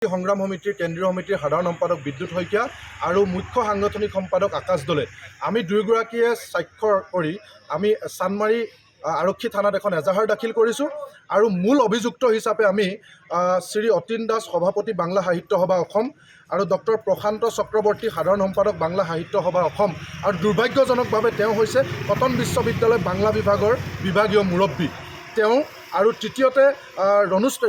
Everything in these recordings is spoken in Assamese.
সংগ্ৰাম সমিতিৰ কেন্দ্ৰীয় সমিতিৰ সাধাৰণ সম্পাদক বিদ্যুৎ শইকীয়া আৰু মুখ্য সাংগঠনিক সম্পাদক আকাশ দলে আমি দুয়োগৰাকীয়ে স্বাক্ষৰ কৰি আমি চান্দমাৰী আৰক্ষী থানাত এখন এজাহাৰ দাখিল কৰিছোঁ আৰু মূল অভিযুক্ত হিচাপে আমি শ্ৰী অতীন দাস সভাপতি বাংলা সাহিত্য সভা অসম আৰু ডক্টৰ প্ৰশান্ত চক্ৰৱৰ্তী সাধাৰণ সম্পাদক বাংলা সাহিত্য সভা অসম আৰু দুৰ্ভাগ্যজনকভাৱে তেওঁ হৈছে কটন বিশ্ববিদ্যালয় বাংলা বিভাগৰ বিভাগীয় মুৰব্বী তেওঁ আৰু তৃতীয়তে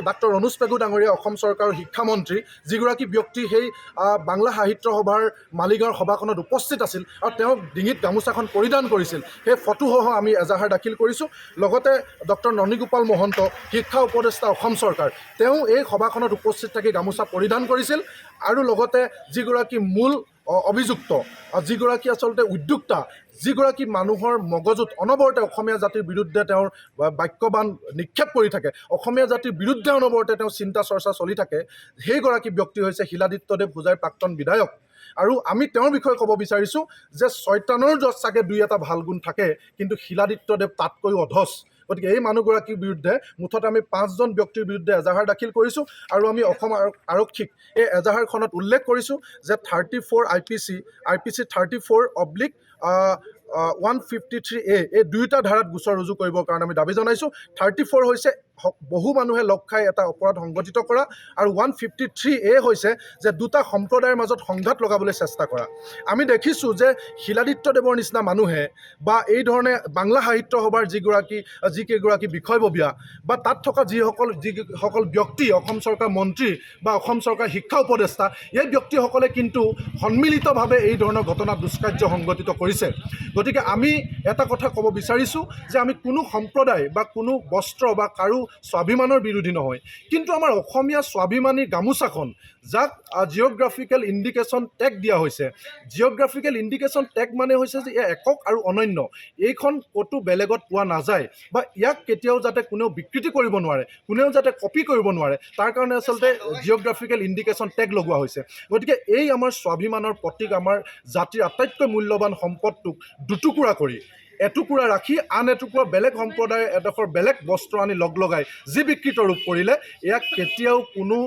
ডাক্তৰ ৰণোজ পেগু ডাঙৰীয়া অসম চৰকাৰৰ শিক্ষামন্ত্ৰী যিগৰাকী ব্যক্তি সেই বাংলা সাহিত্য সভাৰ মালিগাঁৱৰ সভাখনত উপস্থিত আছিল আৰু তেওঁ ডিঙিত গামোচাখন পৰিধান কৰিছিল সেই ফটোসহ আমি এজাহাৰ দাখিল কৰিছোঁ। লগতে ডক্টৰ ননীগোপাল মহন্ত শিক্ষা উপদেষ্টা অসম চৰকাৰ তেওঁ এই সভাখনত উপস্থিত থাকি গামোচা পৰিধান কৰিছিল আৰু লগতে যিগৰাকী মূল অভিযুক্ত যিগৰাকী আচলতে উদ্যোক্তা যিগৰাকী মানুহৰ মগজুত অনবৰতে অসমীয়া জাতিৰ বিৰুদ্ধে তেওঁৰ বাক্যবান নিক্ষেপ কৰি থাকে, অসমীয়া জাতিৰ বিৰুদ্ধে অনবৰতে তেওঁ চিন্তা চৰ্চা চলি থাকে, সেইগৰাকী ব্যক্তি হৈছে শিলাদিত্যদেৱ হোজাইৰ প্ৰাক্তন বিধায়ক। আৰু আমি তেওঁৰ বিষয়ে ক'ব বিচাৰিছোঁ যে শয়তানৰ চাগে দুই এটা ভাল গুণ থাকে, কিন্তু শিলাদিত্যদেৱ তাতকৈও অধচ। গতিকে এই মানুহগৰাকীৰ বিৰুদ্ধে মুঠতে আমি 5জন ব্যক্তিৰ বিৰুদ্ধে এজাহাৰ দাখিল কৰিছোঁ আৰু আমি অসম আৰক্ষীক এই এজাহাৰখনত উল্লেখ কৰিছোঁ যে 34 IPC 34/153A এই দুয়োটা ধাৰাত গোচৰ ৰুজু কৰিবৰ কাৰণে আমি দাবী জনাইছোঁ। 34 হৈছে বহু মানুহে লগ খাই এটা অপৰাধ সংঘটিত কৰা আৰু 153A হৈছে যে দুটা সম্প্ৰদায়ৰ মাজত সংঘাত লগাবলৈ চেষ্টা কৰা। আমি দেখিছোঁ যে শিলাদিত্যদেৱৰ নিচিনা মানুহে বা এই ধৰণে বাংলা সাহিত্য সভাৰ যিকেইগৰাকী বিষয়ববীয়া বা তাত থকা যিসকল ব্যক্তি অসম চৰকাৰ মন্ত্ৰী বা অসম চৰকাৰ শিক্ষা উপদেষ্টা এই ব্যক্তিসকলে কিন্তু সন্মিলিতভাৱে এই ধৰণৰ ঘটনা দুষ্কাৰ্য সংঘটিত কৰিছে। গতিকে আমি এটা কথা ক'ব বিচাৰিছোঁ যে আমি কোনো সম্প্ৰদায় বা কোনো বস্ত্ৰ বা কাৰো স্বাভিমানৰ বিৰোধী নহয়, কিন্তু আমাৰ অসমীয়া স্বাভিমানী গামোচাখন যাক জিঅ'গ্ৰাফিকেল ইণ্ডিকেশ্যন টেগ দিয়া হৈছে, জিঅ'গ্ৰাফিকেল ইণ্ডিকেশ্যন টেগ মানে হৈছে যে এয়া একক আৰু অনন্য, এইখন ক'তো বেলেগত পোৱা নাযায় বা ইয়াক কেতিয়াও যাতে কোনেও বিকৃতি কৰিব নোৱাৰে, কোনেও যাতে কপি কৰিব নোৱাৰে, তাৰ কাৰণে আচলতে জিঅ'গ্ৰাফিকেল ইণ্ডিকেশ্যন টেগ লগোৱা হৈছে। গতিকে এই আমাৰ স্বাভিমানৰ প্ৰতীক, আমাৰ জাতিৰ আটাইতকৈ মূল্যৱান সম্পদটোক দুটুকুৰা কৰি এটুকুৰা ৰাখি আন এটুকুৰা বেলেগ সম্প্ৰদায়ৰ এডোখৰ বেলেগ বস্ত্ৰ আনি লগাই যি বিকৃত ৰূপ কৰিলে, ইয়াক কেতিয়াও কোনো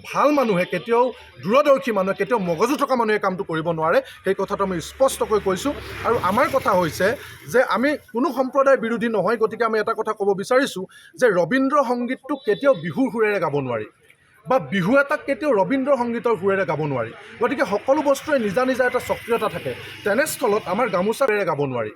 ভাল মানুহে, কেতিয়াও দূৰদৰ্শী মানুহে, কেতিয়াও মগজু থকা মানুহে কামটো কৰিব নোৱাৰে। সেই কথাটো আমি স্পষ্টকৈ কৈছোঁ। আৰু আমাৰ কথা হৈছে যে আমি কোনো সম্প্ৰদায়ৰ বিৰোধী নহয়। গতিকে আমি এটা কথা ক'ব বিচাৰিছোঁ যে ৰবীন্দ্ৰ সংগীতটো কেতিয়াও বিহুৰ সুৰেৰে গাব নোৱাৰি বা বিহু এটাক কেতিয়াও ৰবীন্দ্ৰ সংগীতৰ সুৰেৰে গাব নোৱাৰি। গতিকে সকলো বস্তুৰে নিজা নিজা এটা স্বকীয়তা থাকে। তেনেস্থলত আমাৰ গামোচাৰে গাব নোৱাৰি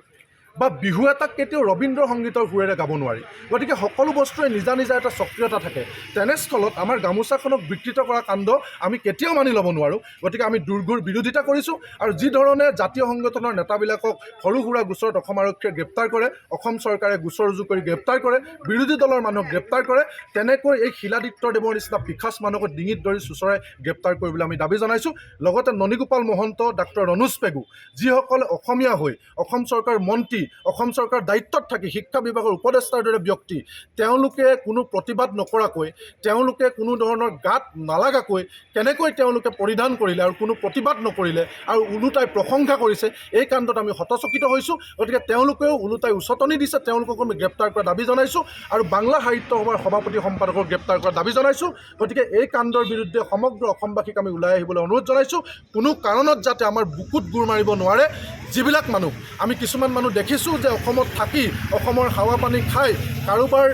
বা বিহু এটাক কেতিয়াও ৰবীন্দ্ৰ সংগীতৰ সুৰেৰে গাব নোৱাৰি। গতিকে সকলো বস্তুৰে নিজা নিজা এটা স্বকীয়তা থাকে। তেনেস্থলত আমাৰ গামোচাখনক বিকৃত কৰা কাণ্ড আমি কেতিয়াও মানি ল'ব নোৱাৰোঁ। গতিকে আমি দুৰ্ঘৰ বিৰোধিতা কৰিছোঁ আৰু যি ধৰণে জাতীয় সংগঠনৰ নেতাবিলাকক সৰু সুৰা গোচৰত অসম আৰক্ষীয়ে গ্ৰেপ্তাৰ কৰে, অসম চৰকাৰে গোচৰ ৰুজু কৰি গ্ৰেপ্তাৰ কৰে, বিৰোধী দলৰ মানুহক গ্ৰেপ্তাৰ কৰে, তেনেকৈ এই শিলাদিত্যদেৱৰ নিচিনা পিখাচ মানুহক ডিঙিত ধৰি চুচৰাই গ্ৰেপ্তাৰ কৰিবলৈ আমি দাবী জনাইছোঁ। লগতে ননীগোপাল মহন্ত, ডাক্তৰ ৰণোজ পেগু যিসকলে অসমীয়া হৈ অসম চৰকাৰ মন্ত্ৰী, অসম চৰকাৰ দায়িত্বত থাকি শিক্ষা বিভাগৰ উপদেষ্টাৰ দৰে ব্যক্তি, তেওঁলোকে কোনো প্ৰতিবাদ নকৰাকৈ, তেওঁলোকে কোনো ধৰণৰ গাত নালাগাকৈ কেনেকৈ তেওঁলোকে পৰিধান কৰিলে আৰু কোনো প্ৰতিবাদ নকৰিলে আৰু ওলোটাই প্ৰশংসা কৰিছে, এই কাণ্ডত আমি হতচকিত হৈছোঁ। গতিকে তেওঁলোকেও ওলোটাই উচতনি দিছে, তেওঁলোককো আমি গ্ৰেপ্তাৰ কৰা দাবী জনাইছোঁ আৰু বাংলা সাহিত্য সভাৰ সভাপতি সম্পাদকক গ্ৰেপ্তাৰ কৰা দাবী জনাইছোঁ। গতিকে এই কাণ্ডৰ বিৰুদ্ধে সমগ্ৰ অসমবাসীক আমি ওলাই আহিবলৈ অনুৰোধ জনাইছোঁ। কোনো কাৰণত যাতে আমাৰ বুকুত গুৰ মাৰিব নোৱাৰে। যিবিলাক মানুহ, আমি কিছুমান মানুহ দেখিছোঁ যে অসমত থাকি অসমৰ হাৱা পানী খাই কাৰোবাৰ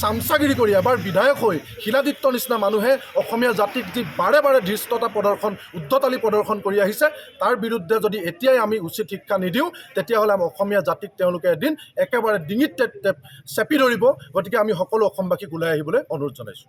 চামচাগিৰি কৰি এবাৰ বিধায়ক হৈ শিলাদিত্য নিচিনা মানুহে অসমীয়া জাতিক যি বাৰে বাৰে ধৃষ্টতা প্ৰদৰ্শন, উদ্ধতালি প্ৰদৰ্শন কৰি আহিছে, তাৰ বিৰুদ্ধে যদি এতিয়াই আমি উচিত শিক্ষা নিদিওঁ, তেতিয়াহ'লে আমাৰ অসমীয়া জাতিক তেওঁলোকে এদিন একেবাৰে ডিঙিত চেপি ধৰিব। গতিকে আমি সকলো অসমবাসীক ওলাই আহিবলৈ অনুৰোধ জনাইছোঁ।